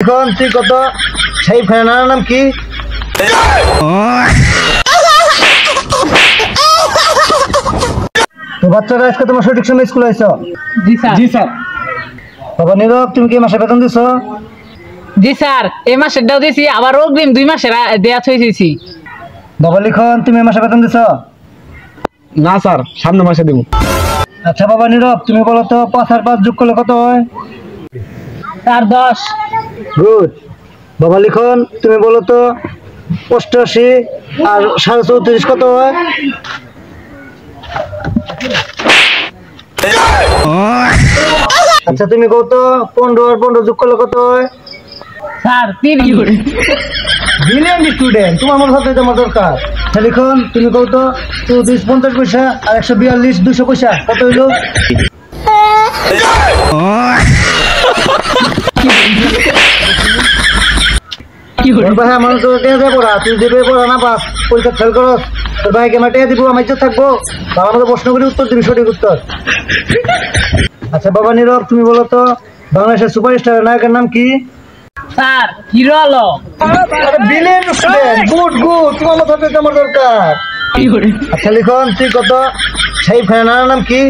লিখন তুই কত সেই ফেনার নাম কি? তো বাচ্চারা আজকে তোমার সঠিক সময় স্কুলে আইছো? জি স্যার। জি স্যার। বাবা নীরব তুমি কি মাসে বেতন দিছো? জি স্যার, এই মাসেরটাও দিয়েছি, আবার অগ্রিম 2 মাসের দেয়া থইছি। বাবা লিখন তুমি মাসে বেতন দিছো? না স্যার, সামনে মাসে দেবো। আচ্ছা বাবা নীরব তুমি বলো তো 5 আর 5 যোগ করলে কত হয়? স্যার 10। গুড। বাবা লিখন তুমি বলো তো 88 আর 34.5 কত হয়? আচ্ছা তুমি কত 15 আর 15 যোগ করলে কত হয়? স্যার 30। ব্রিলিয়ান্ট স্টুডেন্ট, তোমার মতো ছাত্র আমার দরকার। আচ্ছা লিখন তুমি কত 34.50 পয়সা আর 142 200 পয়সা কত হইলো? তোর ভাই আমার তো টেয়া দেবো না, তুই দেবে পড়া না পাস পরীক্ষা ফেল করস, তোর ভাইকে আমার টেয়া দিব, আমার ইজ্জত থাকবো? বাবা আমাকে প্রশ্ন করে উত্তর দিবি, সঠিক উত্তর। আচ্ছা বাবা নীরব তুমি বলো তো বাংলাদেশের সুপারস্টার নায়কের নাম কি? Sir hero Alam. Brilliant student, good good, তোমার মতো ছাত্র আমার দরকার। আচ্ছা লিখন তুই কত সেই ফেনার নাম কি?